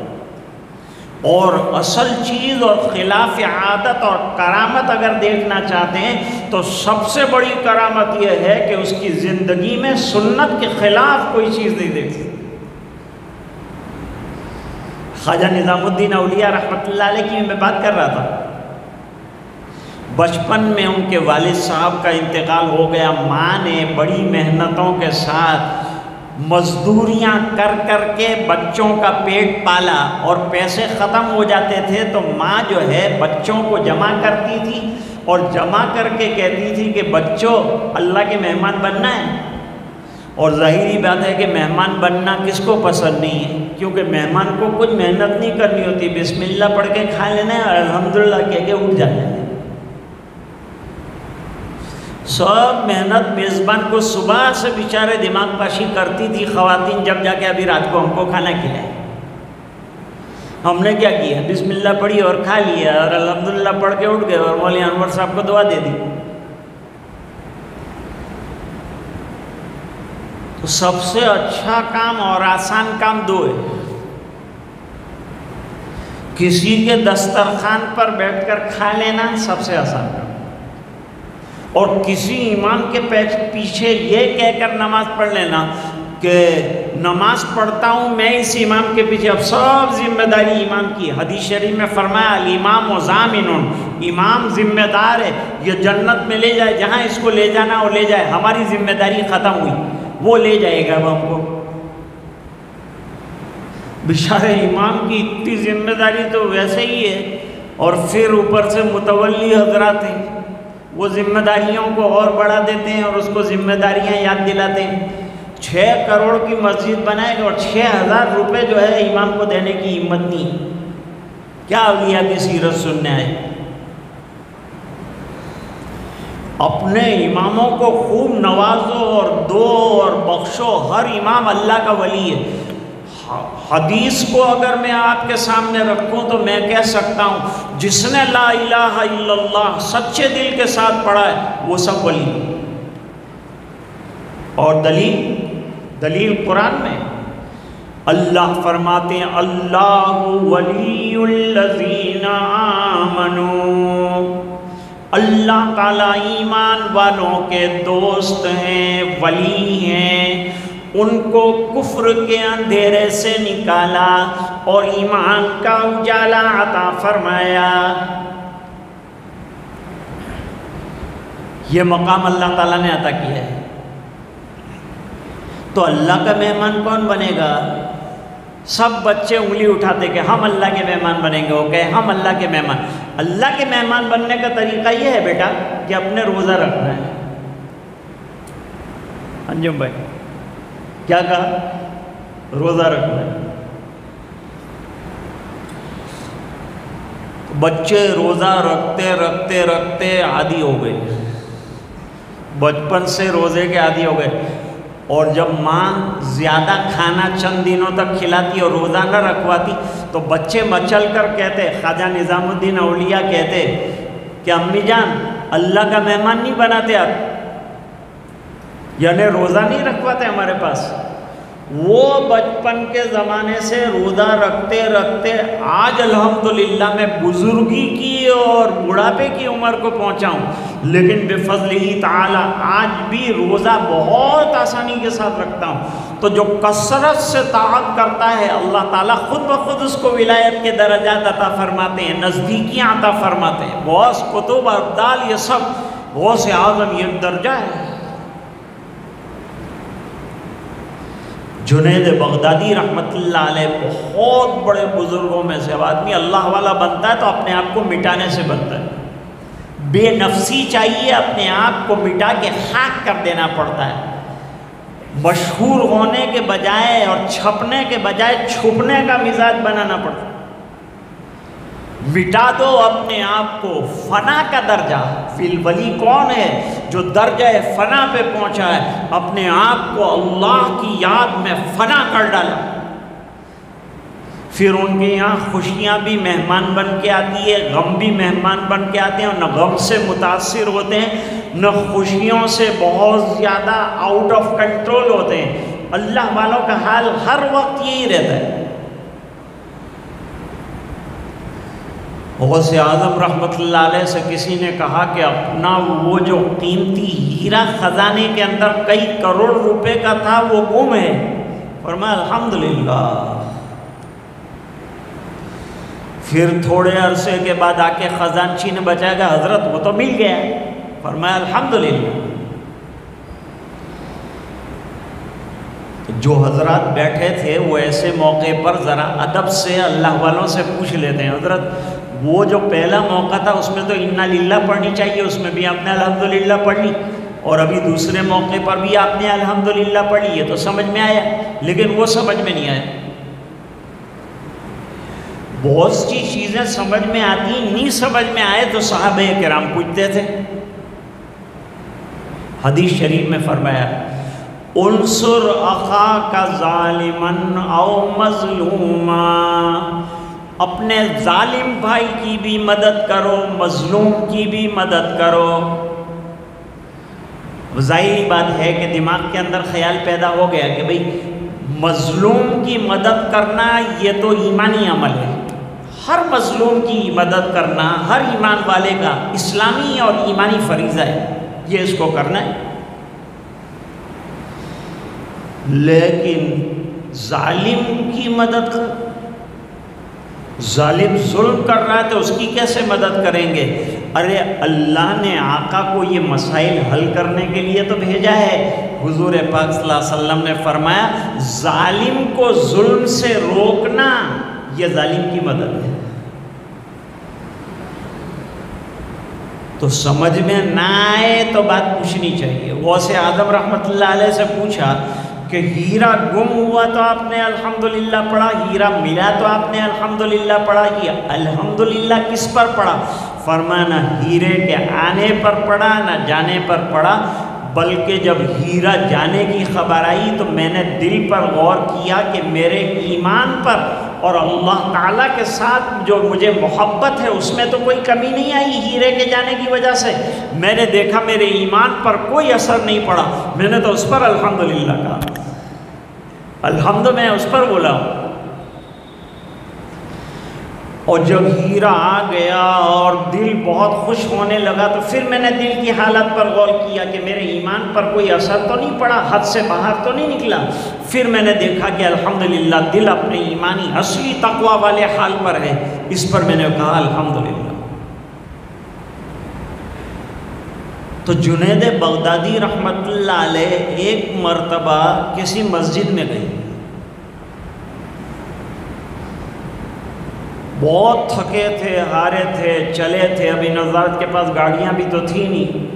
اور اصل چیز اور خلاف عادت اور کرامت اگر دیکھنا چاہتے ہیں تو سب سے بڑی کرامت یہ ہے کہ اس کی زندگی میں سنت کے خلاف کوئی چیز نہیں دیکھتی. خواجہ نظام الدین اولیاء رحمۃ اللہ علیہ کی میں بات کر رہا تھا. بچپن میں ان کے والد صاحب کا انتقال ہو گیا. ماں نے بڑی محنتوں کے ساتھ مزدوریاں کر کر کے بچوں کا پیٹ پالا، اور پیسے ختم ہو جاتے تھے تو ماں جو ہے بچوں کو جمع کرتی تھی اور جمع کر کے کہتی تھی کہ بچوں اللہ کے مہمان بننا ہے. اور ظاہری بات ہے کہ مہمان بننا کس کو پسند نہیں ہے، کیونکہ مہمان کو کچھ محنت نہیں کرنی ہوتی، بسم اللہ پڑھ کے کھا لینا ہے اور الحمدللہ کہہ کے اٹھ جانا ہے. سب محنت میزبان کو صبح سے بیچارے دماغ پاشی کرتی تھی خواتین، جب جا کے ابھی رات کو ہم کو کھانا کھلائے. ہم نے کیا کیا، بسم اللہ پڑھی اور کھا لیا اور الحمدللہ پڑھ کے اٹھ گئے اور مولوی انور صاحب کو دعا دے دی. تو سب سے اچھا کام اور آسان کام دو ہے. کسی کے دسترخوان پر بیٹھ کر کھا لینا سب سے آسان کام، اور کسی امام کے پیچھے یہ کہہ کر نماز پڑھ لینا کہ نماز پڑھتا ہوں میں اس امام کے پیچھے، اب سب ذمہ داری امام کی. حدیث شریف میں فرمایا الامام و ضامن، امام ذمہ دار ہے، یہ جنت میں لے جائے جہاں اس کو لے جانا وہ لے جائے، ہماری ذمہ داری ختم ہوئی، وہ لے جائے گا اب ہم کو. بیچارے امام کی اتنی ذمہ داری تو ویسے ہی ہے، اور پھر اوپر سے متولی حضرات ہیں، وہ ذمہ داریوں کو اور بڑھا دیتے ہیں اور اس کو ذمہ داریاں یاد دلاتے ہیں. 6 کروڑ کی مسجد بنائے گا اور 6,000 روپے جو ہے امام کو دینے کی ہمت نہیں. کیا اولیاء کی سیرت سننے آئے. اپنے اماموں کو خوب نوازو اور دو اور بخشو. ہر امام اللہ کا ولی ہے. حدیث کو اگر میں آپ کے سامنے رکھوں تو میں کہہ سکتا ہوں جس نے لا الہ الا اللہ سچے دل کے ساتھ پڑھا ہے وہ سب ولی. اور دلیل قرآن میں اللہ فرماتے ہیں اللہ ولی الذین آمنوا، اللہ تعالیٰ ایمان والوں کے دوست ہیں، ولی ہیں. ان کو کفر کے اندھیرے سے نکالا اور ایمان کا اجالا عطا فرمایا. یہ مقام اللہ تعالیٰ نے عطا کیا ہے. تو اللہ کا مہمان کون بنے گا؟ سب بچے انگلی اٹھاتے کہ ہم اللہ کے مہمان بنیں گے. وہ کہے ہم اللہ کے مہمان. اللہ کے مہمان بننے کا طریقہ یہ ہے بیٹا کہ اپنے روزہ رکھنا ہے. انجم بھائی کیا کہا؟ روزہ رکھنا ہے. بچے روزہ رکھتے رکھتے رکھتے عادی ہو گئے، بچپن سے روزے کے عادی ہو گئے. اور جب ماں زیادہ کھانا چند دنوں تک کھلاتی اور روزہ نہ رکھواتی تو بچے مچل کر کہتے، خواجہ نظام الدین اولیاء کہتے کہ امی جان اللہ کا مہمان نہیں بناتے آپ، یعنی روزہ نہیں رکھواتے ہمارے پاس. وہ بچپن کے زمانے سے روزہ رکھتے رکھتے آج الحمدللہ میں بزرگی کی اور بڑھاپے کی عمر کو پہنچا ہوں، لیکن بفضلہ تعالی آج بھی روزہ بہت آسانی کے ساتھ رکھتا ہوں. تو جو کثرت سے طاعت کرتا ہے اللہ تعالیٰ خود بخود اس کو ولایت کے درجات عطا فرماتے ہیں، نزدیکیاں عطا فرماتے ہیں. غوث، قطب، ابدال، یہ سب غوث اعظم یہ درجہ ہے. جنید بغدادی رحمت اللہ علیہ بہت بڑے بزرگوں میں سے. اب آدمی اللہ والا بنتا ہے تو اپنے آپ کو مٹانے سے بنتا ہے. بے نفسی چاہیے، اپنے آپ کو مٹا کے خاک کر دینا پڑتا ہے. مشہور ہونے کے بجائے اور چھپنے کے بجائے چھپنے کا مزاج بنانا پڑتا ہے. مٹا دو اپنے آپ کو. فنا کا درجہ، ولی کون ہے؟ جو درجہ فنا پہ پہنچا ہے، اپنے آپ کو اللہ کی یاد میں فنا کر ڈالا. پھر ان کے یہاں خوشیاں بھی مہمان بن کے آتی ہے، غم بھی مہمان بن کے آتے ہیں، اور نہ غم سے متاثر ہوتے ہیں نہ خوشیوں سے بہت زیادہ آؤٹ آف کنٹرول ہوتے ہیں۔ اللہ والوں کا حال ہر وقت یہی رہتا ہے۔ غوث اعظم رحمۃ اللہ علیہ سے کسی نے کہا کہ اپنا وہ جو قیمتی ہیرا خزانے کے اندر کئی کروڑ روپے کا تھا وہ گم ہے۔ فرمایا الحمدللہ۔ پھر تھوڑے عرصے کے بعد آ کے خزانچی نے بچایا کہ حضرت وہ تو مل گیا۔ فرمایا الحمدللہ۔ جو حضرات بیٹھے تھے وہ ایسے موقع پر ذرا ادب سے اللہ والوں سے پوچھ لیتے ہیں، حضرت وہ جو پہلا موقع تھا اس میں تو انا للہ پڑھنی چاہیے، اس میں بھی آپ نے الحمدللہ پڑھ لی، اور ابھی دوسرے موقع پر بھی آپ نے الحمدللہ پڑھ لی، یہ تو سمجھ میں آیا، لیکن وہ سمجھ میں نہیں آیا۔ بہت سی چیزیں سمجھ میں آتی، نہیں سمجھ میں آئے تو صحابہ کرام پوچھتے تھے۔ حدیث شریف میں فرمایا انصر اخاک ظالما او مظلوما، اپنے ظالم بھائی کی بھی مدد کرو، مظلوم کی بھی مدد کرو۔ ظاہری بات ہے کہ دماغ کے اندر خیال پیدا ہو گیا کہ بھئی مظلوم کی مدد کرنا یہ تو ایمانی عمل ہے، ہر مظلوم کی مدد کرنا ہر ایمان والے کا اسلامی اور ایمانی فریضہ ہے، یہ اس کو کرنا ہے۔ لیکن ظالم کی مدد کر، ظالم ظلم کر رہا ہے تو اس کی کیسے مدد کریں گے؟ ارے اللہ نے آقا کو یہ مسائل حل کرنے کے لیے تو بھیجا ہے۔ حضور پاک صلی اللہ علیہ وسلم نے فرمایا ظالم کو ظلم سے روکنا یہ ظالم کی مدد ہے۔ تو سمجھ میں نہ آئے تو بات پوچھنی چاہیے۔ غوث اعظم رحمۃ اللہ علیہ سے پوچھا کہ ہیرا گم ہوا تو آپ نے الحمدللہ پڑھا، ہیرا ملا تو آپ نے الحمدللہ پڑھا، یہ الحمدللہ کس پر پڑھا؟ فرمایا نہ ہیرے کے آنے پر پڑھا نہ جانے پر پڑھا، بلکہ جب ہیرا جانے کی خبر آئی تو میں نے دل پر غور کیا کہ میرے ایمان پر اور اللہ تعالیٰ کے ساتھ جو مجھے محبت ہے اس میں تو کوئی کمی نہیں آئی ہیرے کے جانے کی وجہ سے۔ میں نے دیکھا میرے ایمان پر کوئی اثر نہیں پڑا، میں نے تو اس پر الحمدللہ کہا، الحمد میں اس پر بولا ہوں۔ اور جب ہیرا آ گیا اور دل بہت خوش ہونے لگا تو پھر میں نے دل کی حالت پر غور کیا کہ میرے ایمان پر کوئی اثر تو نہیں پڑا، حد سے باہر تو نہیں نکلا۔ پھر میں نے دیکھا کہ الحمدللہ دل اپنے ایمانی اصلی تقوی والے حال پر ہے، اس پر میں نے کہا الحمدللہ۔ تو جنید بغدادی رحمت اللہ علیہ ایک مرتبہ کسی مسجد میں گئے، بہت تھکے تھے، ہارے تھے، چلے تھے، ابھی نظارت کے پاس گاڑیاں بھی تو تھی نہیں،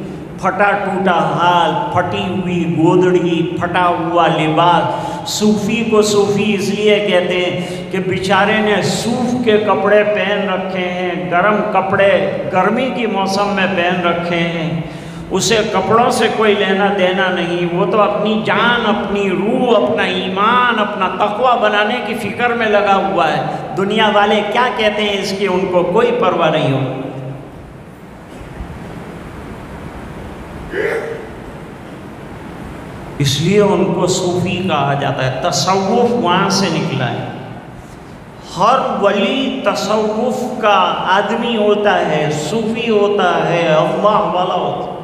پھٹا ٹوٹا حال، پھٹی ہوئی گودڑی، پھٹا ہوا لباس۔ صوفی کو صوفی اس لیے کہتے ہیں کہ بیچارے نے صوف کے کپڑے پہن رکھے ہیں، گرم کپڑے گرمی کی موسم میں پہن رکھے ہیں، اسے کپڑوں سے کوئی لینا دینا نہیں، وہ تو اپنی جان، اپنی روح، اپنا ایمان، اپنا تقوی بنانے کی فکر میں لگا ہوا ہے۔ دنیا والے کیا کہتے ہیں اس کی ان کو کوئی پرواہ نہیں ہو۔ اس لیے ان کو صوفی کہا جاتا ہے، تصوف وہاں سے نکلا ہے۔ ہر ولی تصوف کا آدمی ہوتا ہے، صوفی ہوتا ہے، اللہ والا ہوتا ہے۔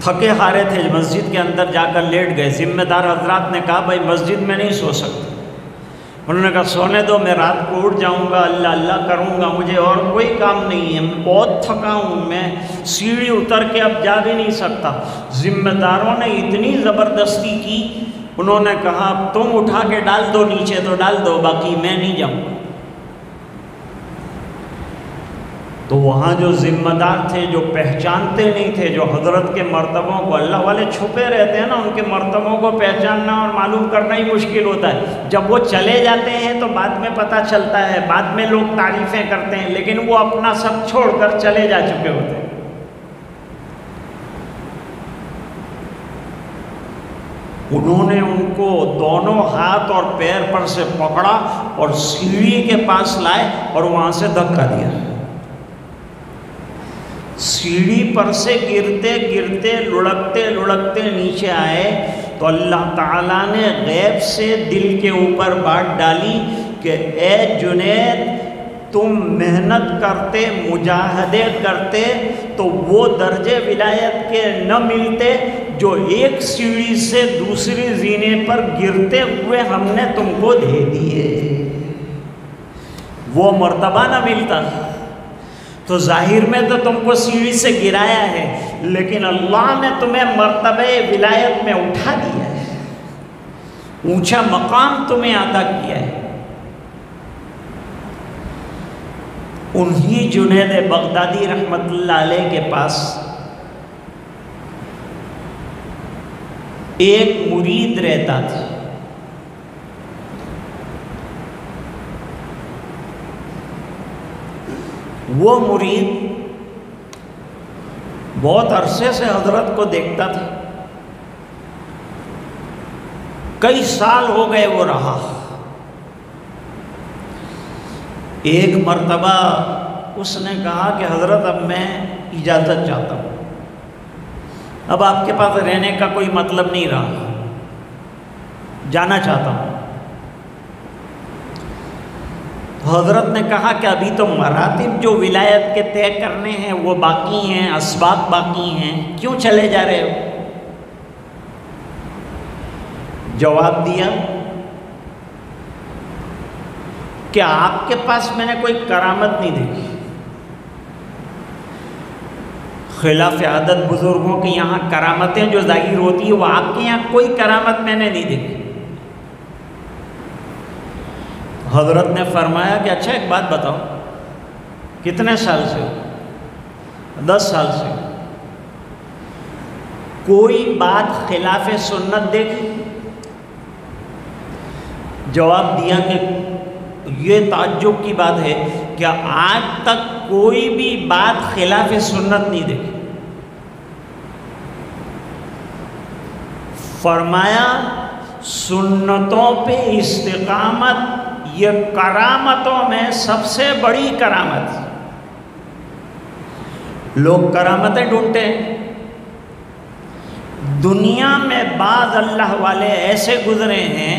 تھکے ہارے تھے، مسجد کے اندر جا کر لیٹ گئے۔ ذمہ دار حضرات نے کہا بھائی مسجد میں نہیں سو سکتے۔ انہوں نے کہا سونے دو، میں رات کو اٹھ جاؤں گا، اللہ اللہ کروں گا، مجھے اور کوئی کام نہیں ہے، میں بہت تھکا ہوں، میں سیڑھی اتر کے اب جا بھی نہیں سکتا۔ ذمہ داروں نے اتنی زبردستی کی، انہوں نے کہا تم اٹھا کے ڈال دو نیچے تو ڈال دو، باقی میں نہیں جاؤں گا۔ تو وہاں جو ذمہ دار تھے، جو پہچانتے نہیں تھے، جو حضرت کے مرتبوں کو، اللہ والے چھپے رہتے ہیں نا، ان کے مرتبوں کو پہچاننا اور معلوم کرنا ہی مشکل ہوتا ہے۔ جب وہ چلے جاتے ہیں تو بعد میں پتہ چلتا ہے، بعد میں لوگ تعریفیں کرتے ہیں، لیکن وہ اپنا سب چھوڑ کر چلے جا چکے ہوتے ہیں۔ انہوں نے ان کو دونوں ہاتھ اور پیر پر سے پکڑا اور سیڑھی کے پاس لائے اور وہاں سے دھکا دیا. سیڑھی پر سے گرتے گرتے لڑکتے لڑکتے نیچے آئے تو اللہ تعالیٰ نے غیب سے دل کے اوپر بات ڈالی کہ اے جنید، تم محنت کرتے، مجاہدے کرتے تو وہ درجے ولایت کے نہ ملتے جو ایک سیڑھی سے دوسری زینے پر گرتے ہوئے ہم نے تم کو دے دیے، وہ مرتبہ نہ ملتا. تو ظاہر میں تو تم کو سیڑھی سے گرایا ہے، لیکن اللہ نے تمہیں مرتبہ ولایت میں اٹھا دیا ہے، اونچا مقام تمہیں عطا کیا ہے. انہی جنید بغدادی رحمت اللہ علیہ کے پاس ایک مرید رہتا تھا. وہ مرید بہت عرصے سے حضرت کو دیکھتا تھا، کئی سال ہو گئے وہ رہا. ایک مرتبہ اس نے کہا کہ حضرت اب میں اجازت چاہتا ہوں، اب آپ کے پاس رہنے کا کوئی مطلب نہیں رہا، جانا چاہتا ہوں. حضرت نے کہا کہ ابھی تو مراتب جو ولایت کے طے کرنے ہیں وہ باقی ہیں، اسباب باقی ہیں، کیوں چلے جا رہے ہو؟ جواب دیا کہ آپ کے پاس میں نے کوئی کرامت نہیں دیکھی. خلاف عادت بزرگوں کے یہاں کرامتیں جو ظاہر ہوتی ہیں وہ آپ کے یہاں کوئی کرامت میں نے نہیں دیکھی. حضرت نے فرمایا کہ اچھا ایک بات بتاؤ، کتنے سال سے ہو؟ 10 سال سے. کوئی بات خلاف سنت دیکھی؟ جواب دیا کہ یہ تعجب کی بات ہے کہ آج تک کوئی بھی بات خلاف سنت نہیں دیکھی. فرمایا سنتوں پہ استقامت یہ کرامتوں میں سب سے بڑی کرامت. لوگ کرامتیں ڈھونڈتے ہیں. دنیا میں بعض اللہ والے ایسے گزرے ہیں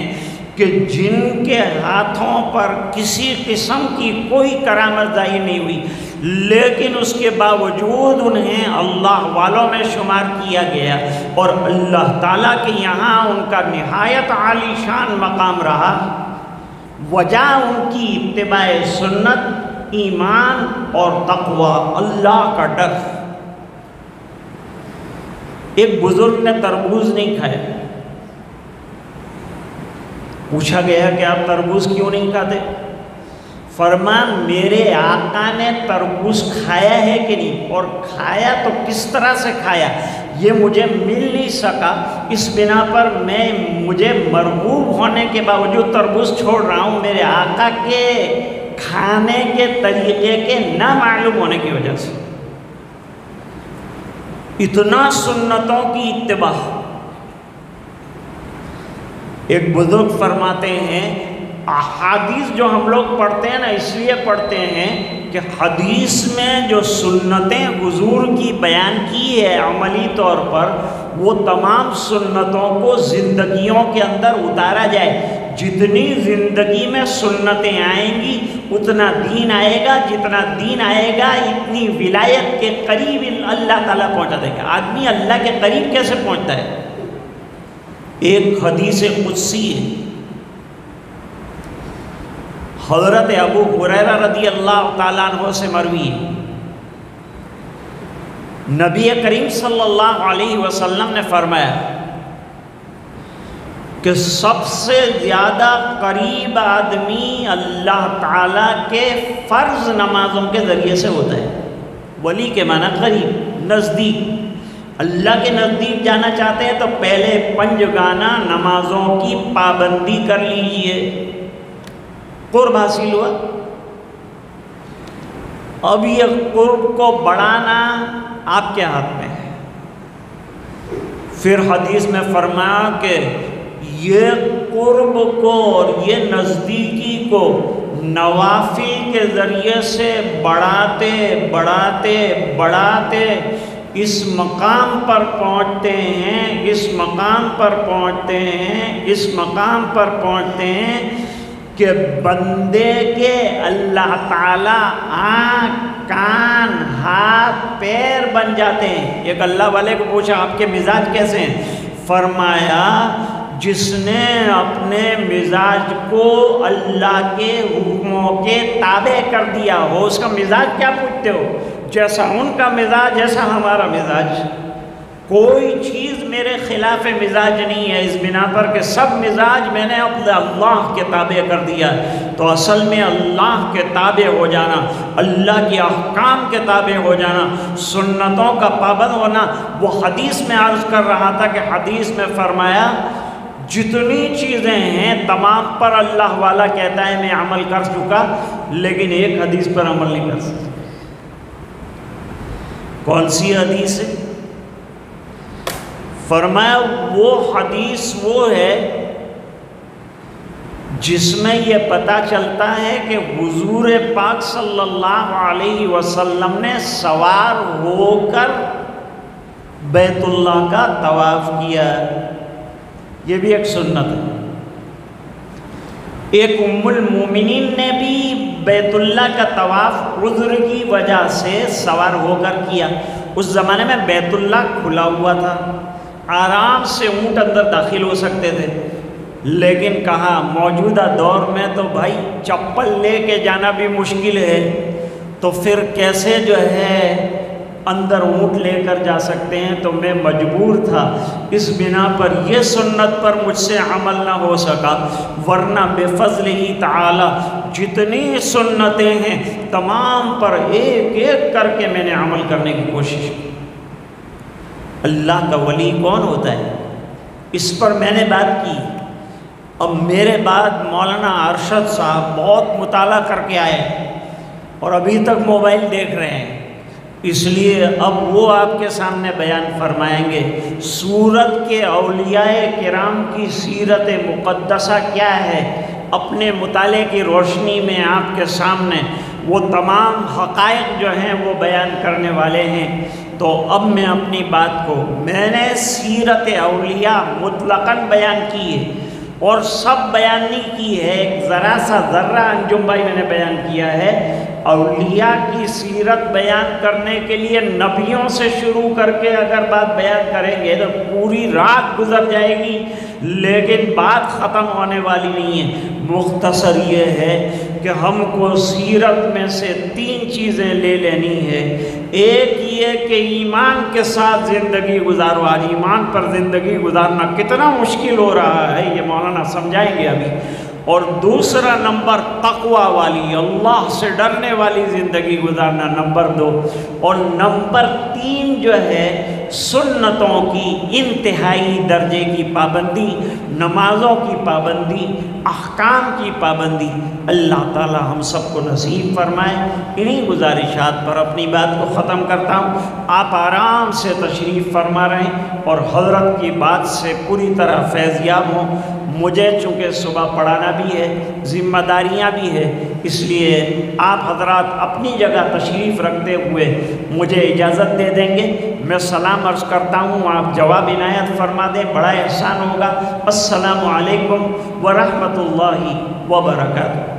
کہ جن کے ہاتھوں پر کسی قسم کی کوئی کرامت ظاہر نہیں ہوئی، لیکن اس کے باوجود انہیں اللہ والوں میں شمار کیا گیا اور اللہ تعالیٰ کے یہاں ان کا نہایت عالی شان مقام رہا. وجہ ان کی اتباع سنت، ایمان اور تقوی، اللہ کا ڈر. ایک بزرگ نے تربوز نہیں کھایا. پوچھا گیا کہ آپ تربوز کیوں نہیں کھاتے؟ فرمایا میرے آقا نے تربوز کھایا ہے کہ نہیں، اور کھایا تو کس طرح سے کھایا یہ مجھے مل نہیں سکا، اس بنا پر مجھے مرغوب ہونے کے باوجود تربوز چھوڑ رہا ہوں میرے آقا کے کھانے کے طریقے کے نہ معلوم ہونے کی وجہ سے. اتنا سنتوں کی اتباع. ایک بزرگ فرماتے ہیں احادیث جو ہم لوگ پڑھتے ہیں نا اس لیے پڑھتے ہیں کہ حدیث میں جو سنتیں حضور کی بیان کی ہے عملی طور پر، وہ تمام سنتوں کو زندگیوں کے اندر اتارا جائے. جتنی زندگی میں سنتیں آئیں گی اتنا دین آئے گا، جتنا دین آئے گا اتنی ولایت کے قریب اللہ تعالیٰ پہنچا دے گا. آدمی اللہ کے قریب کیسے پہنچتا ہے؟ ایک حدیث قدسی ہے، حضرت ابو ہریرہ رضی اللہ تعالیٰ عنہ سے مروی ہے. نبی کریم صلی اللہ علیہ وسلم نے فرمایا کہ سب سے زیادہ قریب آدمی اللہ تعالیٰ کے فرض نمازوں کے ذریعے سے ہوتا ہے. ولی کے معنی قریب، نزدیک. اللہ کے نزدیک جانا چاہتے ہیں تو پہلے 5 گانا نمازوں کی پابندی کر لیجئے، قرب حاصل ہوا. اب یہ قرب کو بڑھانا آپ کے ہاتھ میں ہے. پھر حدیث میں فرمایا کہ یہ قرب کو اور یہ نزدیکی کو نوافل کے ذریعے سے بڑھاتے بڑھاتے بڑھاتے اس مقام پر پہنچتے ہیں، اس مقام پر پہنچتے ہیں، اس مقام پر پہنچتے ہیں کہ بندے کے اللہ تعالیٰ آنکھ، کان، ہاتھ، پیر بن جاتے ہیں۔ ایک اللہ والے کو پوچھا آپ کے مزاج کیسے ہیں؟ فرمایا جس نے اپنے مزاج کو اللہ کے حکموں کے تابع کر دیا ہو، اس کا مزاج کیا پوچھتے ہو؟ جیسا ان کا مزاج جیسا ہمارا مزاج، کوئی چیز میرے خلاف مزاج نہیں ہے، اس بنا پر کہ سب مزاج میں نے اپنے اللہ کے تابع کر دیا۔ تو اصل میں اللہ کے تابع ہو جانا، اللہ کی احکام کے تابع ہو جانا، سنتوں کا پابند ہونا، وہ حدیث میں عرض کر رہا تھا کہ حدیث میں فرمایا جتنی چیزیں ہیں تمام پر اللہ والا کہتا ہے میں عمل کر چکا، لیکن ایک حدیث پر عمل نہیں کر سکتا۔ کون سی حدیث ہے؟ فرمایا وہ حدیث وہ ہے جس میں یہ پتہ چلتا ہے کہ حضور پاک صلی اللہ علیہ وسلم نے سوار ہو کر بیت اللہ کا طواف کیا، یہ بھی ایک سنت ہے۔ ایک ام المومنین نے بھی بیت اللہ کا طواف عذر کی وجہ سے سوار ہو کر کیا۔ اس زمانے میں بیت اللہ کھلا ہوا تھا، آرام سے اونٹ اندر داخل ہو سکتے تھے، لیکن کہا موجودہ دور میں تو بھائی چپل لے کے جانا بھی مشکل ہے، تو پھر کیسے جو ہے اندر اونٹ لے کر جا سکتے ہیں؟ تو میں مجبور تھا، اس بنا پر یہ سنت پر مجھ سے عمل نہ ہو سکا، ورنہ بفضلہ تعالی جتنی سنتیں ہیں تمام پر ایک ایک کر کے میں نے عمل کرنے کی کوشش کی۔ اللہ کا ولی کون ہوتا ہے؟ اس پر میں نے بات کی۔ اب میرے بعد مولانا ارشد صاحب بہت مطالعہ کر کے آئے اور ابھی تک موبائل دیکھ رہے ہیں، اس لیے اب وہ آپ کے سامنے بیان فرمائیں گے سورت کے اولیاء کرام کی سیرت مقدسہ کیا ہے۔ اپنے مطالعے کی روشنی میں آپ کے سامنے وہ تمام حقائق جو ہیں وہ بیان کرنے والے ہیں۔ تو اب میں اپنی بات کو، میں نے سیرت اولیاء مطلقاً بیان کی ہے اور سب بیان نہیں کی ہے، ایک ذرا سا ذرہ انجم بھائی میں نے بیان کیا ہے۔ اولیاء کی سیرت بیان کرنے کے لیے نبیوں سے شروع کر کے اگر بات بیان کریں گے تو پوری رات گزر جائے گی، لیکن بات ختم ہونے والی نہیں ہے۔ مختصر یہ ہے کہ ہم کو سیرت میں سے 3 چیزیں لے لینی ہے۔ ایک یہ کہ ایمان کے ساتھ زندگی گزارو۔ آج ایمان پر زندگی گزارنا کتنا مشکل ہو رہا ہے، یہ مولانا سمجھائیں گے ابھی۔ اور دوسرا نمبر تقوی والی، اللہ سے ڈرنے والی زندگی گزارنا، نمبر 2۔ اور نمبر 3 جو ہے سنتوں کی انتہائی درجے کی پابندی، نمازوں کی پابندی، احکام کی پابندی۔ اللہ تعالی ہم سب کو نصیب فرمائے۔ انہی گزارشات پر اپنی بات کو ختم کرتا ہوں۔ آپ آرام سے تشریف فرما رہیں اور حضرت کی بات سے پوری طرح فیض یاب ہوں۔ مجھے چونکہ صبح پڑھانا بھی ہے، ذمہ داریاں بھی ہے، اس لیے آپ حضرات اپنی جگہ تشریف رکھتے ہوئے مجھے اجازت دے دیں گے۔ میں سلام عرض کرتا ہوں، آپ جواب عنایت فرما دیں، بڑا احسان ہوگا۔ السلام علیکم ورحمۃ اللہ وبرکاتہ۔